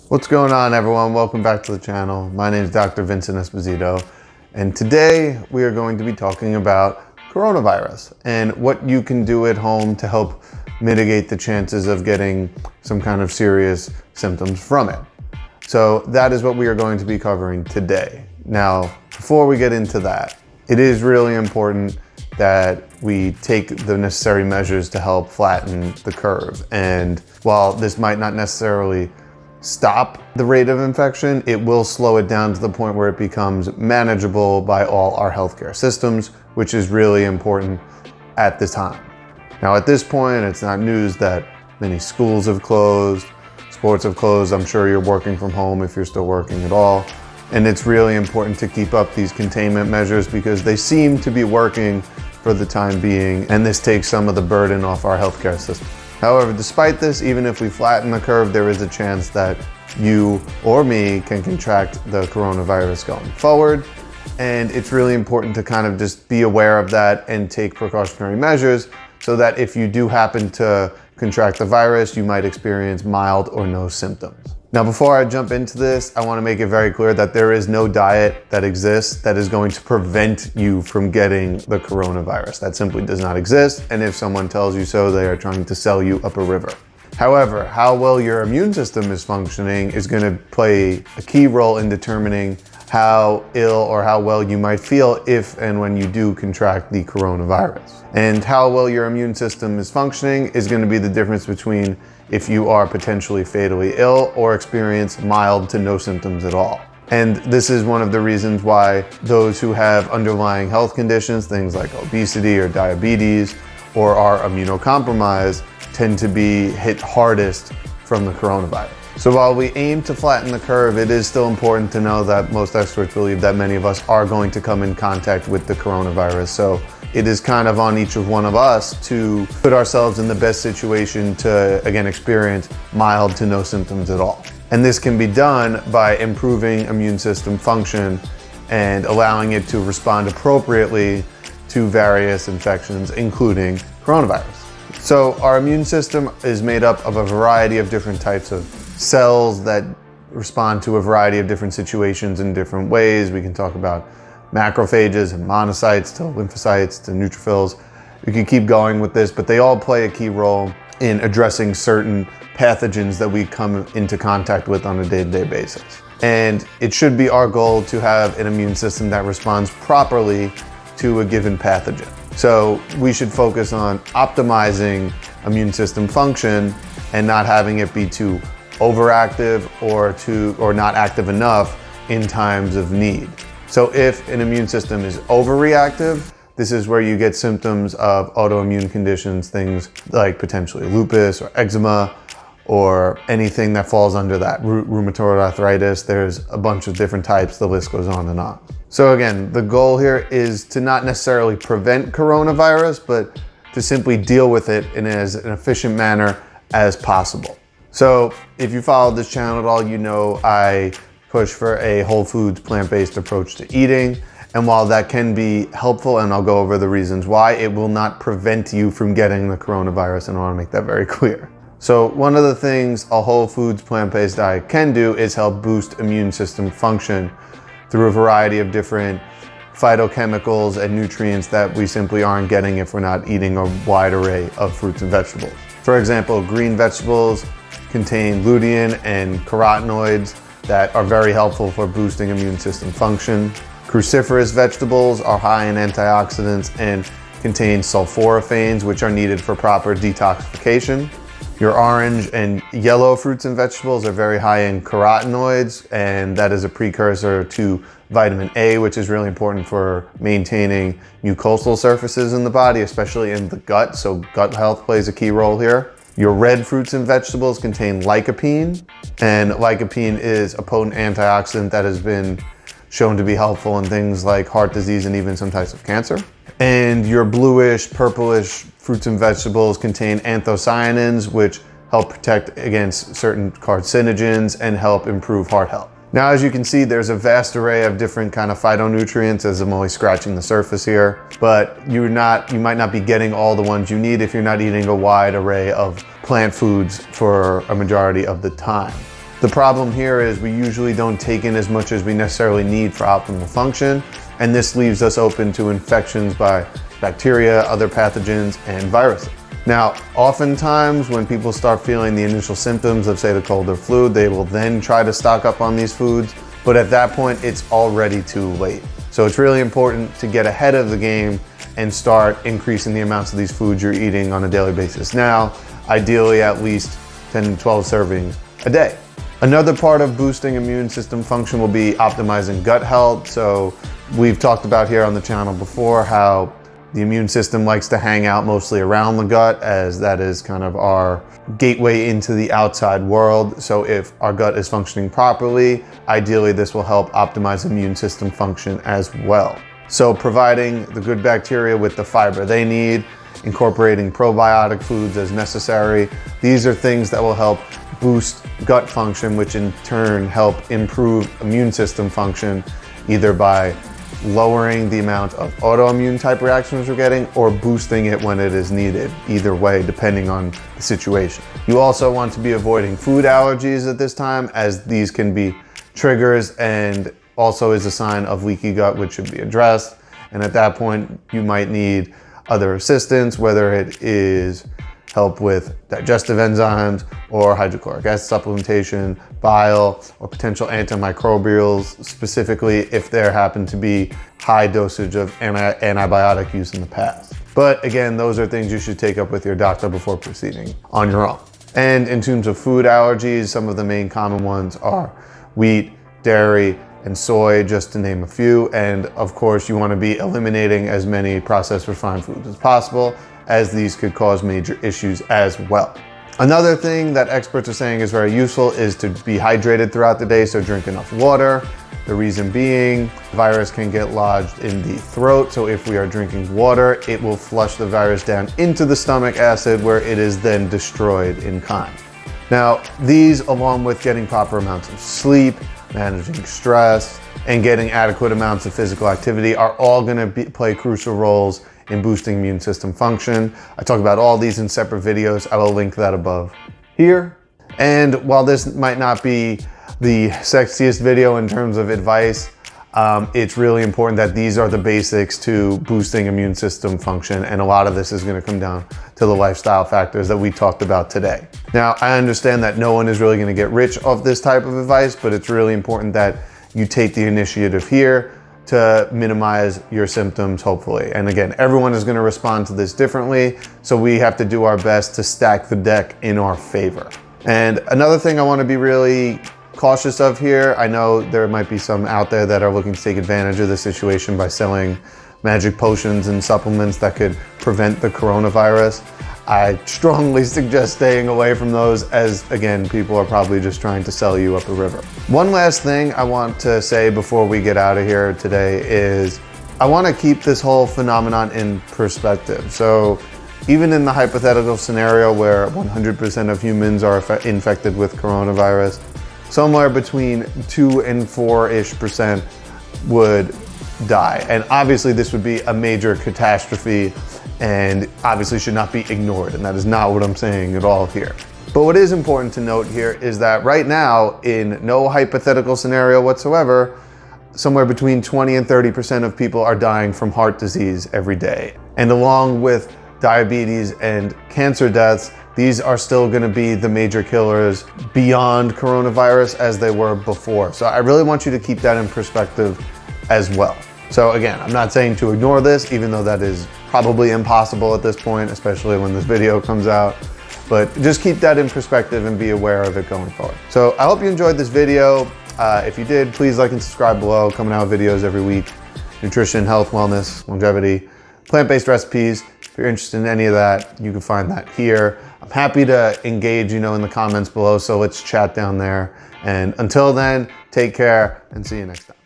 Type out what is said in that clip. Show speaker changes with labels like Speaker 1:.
Speaker 1: What's going on, everyone? Welcome back to the channel. My name is Dr. Vincent Esposito, and today we are going to be talking about coronavirus and what you can do at home to help mitigate the chances of getting some kind of serious symptoms from it. So that is what we are going to be covering today. Now, before we get into that, it is really important that we take the necessary measures to help flatten the curve. And while this might not necessarily stop the rate of infection, it will slow it down to the point where it becomes manageable by all our healthcare systems, which is really important at this time. Now, at this point, it's not news that many schools have closed, sports have closed. I'm sure you're working from home if you're still working at all. And it's really important to keep up these containment measures because they seem to be working for the time being, and this takes some of the burden off our healthcare system. However, despite this, even if we flatten the curve, there is a chance that you or me can contract the coronavirus going forward. And it's really important to kind of just be aware of that and take precautionary measures so that if you do happen to contract the virus, you might experience mild or no symptoms. Now, before I jump into this, I want to make it very clear that there is no diet that exists that is going to prevent you from getting the coronavirus. That simply does not exist. And if someone tells you so, they are trying to sell you up a river. However, how well your immune system is functioning is going to play a key role in determining how ill or how well you might feel if and when you do contract the coronavirus. And how well your immune system is functioning is going to be the difference between if you are potentially fatally ill or experience mild to no symptoms at all. And this is one of the reasons why those who have underlying health conditions, things like obesity or diabetes, or are immunocompromised, tend to be hit hardest from the coronavirus. So while we aim to flatten the curve, it is still important to know that most experts believe that many of us are going to come in contact with the coronavirus. So it is kind of on each of one of us to put ourselves in the best situation to, again, experience mild to no symptoms at all. And this can be done by improving immune system function and allowing it to respond appropriately to various infections, including coronavirus. So our immune system is made up of a variety of different types of cells that respond to a variety of different situations in different ways. We can talk about macrophages and monocytes to lymphocytes to neutrophils. We can keep going with this, but they all play a key role in addressing certain pathogens that we come into contact with on a day-to-day basis. And it should be our goal to have an immune system that responds properly to a given pathogen. So we should focus on optimizing immune system function and not having it be too overactive or not active enough in times of need. So if an immune system is overreactive, this is where you get symptoms of autoimmune conditions, things like potentially lupus or eczema or anything that falls under that, rheumatoid arthritis. There's a bunch of different types, the list goes on and on. So again, the goal here is to not necessarily prevent coronavirus, but to simply deal with it in as an efficient manner as possible. So if you follow this channel at all, you know I push for a whole foods, plant-based approach to eating. And while that can be helpful, and I'll go over the reasons why, it will not prevent you from getting the coronavirus, and I want to make that very clear. So one of the things a whole foods, plant-based diet can do is help boost immune system function through a variety of different phytochemicals and nutrients that we simply aren't getting if we're not eating a wide array of fruits and vegetables. For example, green vegetables contain lutein and carotenoids that are very helpful for boosting immune system function. Cruciferous vegetables are high in antioxidants and contain sulforaphanes, which are needed for proper detoxification. Your orange and yellow fruits and vegetables are very high in carotenoids, and that is a precursor to vitamin A, which is really important for maintaining mucosal surfaces in the body, especially in the gut. So gut health plays a key role here. Your red fruits and vegetables contain lycopene, and lycopene is a potent antioxidant that has been shown to be helpful in things like heart disease and even some types of cancer. And your bluish, purplish fruits and vegetables contain anthocyanins, which help protect against certain carcinogens and help improve heart health. Now, as you can see, there's a vast array of different kind of phytonutrients, as I'm only scratching the surface here, but you might not be getting all the ones you need if you're not eating a wide array of plant foods for a majority of the time. The problem here is we usually don't take in as much as we necessarily need for optimal function, and this leaves us open to infections by bacteria, other pathogens, and viruses. Now, oftentimes when people start feeling the initial symptoms of, say, the cold or flu, they will then try to stock up on these foods, but at that point, it's already too late. So it's really important to get ahead of the game and start increasing the amounts of these foods you're eating on a daily basis now, ideally at least 10 to 12 servings a day. Another part of boosting immune system function will be optimizing gut health. So we've talked about here on the channel before how the immune system likes to hang out mostly around the gut, as that is kind of our gateway into the outside world. So if our gut is functioning properly, ideally this will help optimize immune system function as well. So providing the good bacteria with the fiber they need, incorporating probiotic foods as necessary, these are things that will help boost gut function, which in turn help improve immune system function, either by lowering the amount of autoimmune type reactions we're getting or boosting it when it is needed, either way, depending on the situation. You also want to be avoiding food allergies at this time, as these can be triggers and also is a sign of leaky gut, which should be addressed. And at that point, you might need other assistance, whether it is help with digestive enzymes or hydrochloric acid supplementation, bile, or potential antimicrobials, specifically if there happen to be high dosage of antibiotic use in the past. But again, those are things you should take up with your doctor before proceeding on your own. And in terms of food allergies, some of the main common ones are wheat, dairy, and soy, just to name a few. And of course, you want to be eliminating as many processed refined foods as possible, as these could cause major issues as well. Another thing that experts are saying is very useful is to be hydrated throughout the day, so drink enough water. The reason being, virus can get lodged in the throat, so if we are drinking water, it will flush the virus down into the stomach acid, where it is then destroyed in kind. Now, these, along with getting proper amounts of sleep, managing stress, and getting adequate amounts of physical activity are all going to play crucial roles in boosting immune system function. I talk about all these in separate videos. I will link that above here. And while this might not be the sexiest video in terms of advice, it's really important that these are the basics to boosting immune system function. And a lot of this is going to come down to the lifestyle factors that we talked about today. Now, I understand that no one is really going to get rich off this type of advice, but it's really important that you take the initiative here to minimize your symptoms, hopefully. And again, everyone is going to respond to this differently, so we have to do our best to stack the deck in our favor. And another thing I want to be really cautious of here, I know there might be some out there that are looking to take advantage of the situation by selling magic potions and supplements that could prevent the coronavirus. I strongly suggest staying away from those, as again, people are probably just trying to sell you up a river. One last thing I want to say before we get out of here today is I want to keep this whole phenomenon in perspective. So even in the hypothetical scenario where 100% of humans are infected with coronavirus, somewhere between 2 and 4-ish% would die. And obviously this would be a major catastrophe and obviously should not be ignored. And that is not what I'm saying at all here. But what is important to note here is that right now, in no hypothetical scenario whatsoever, somewhere between 20 and 30% of people are dying from heart disease every day. And along with diabetes and cancer deaths, these are still going to be the major killers beyond coronavirus as they were before. So I really want you to keep that in perspective as well. So again, I'm not saying to ignore this, even though that is probably impossible at this point, especially when this video comes out, but just keep that in perspective and be aware of it going forward. So I hope you enjoyed this video. If you did, please like and subscribe below. Coming out with videos every week. Nutrition, health, wellness, longevity, plant-based recipes. If you're interested in any of that, you can find that here. I'm happy to engage, in the comments below, so let's chat down there. And until then, take care and see you next time.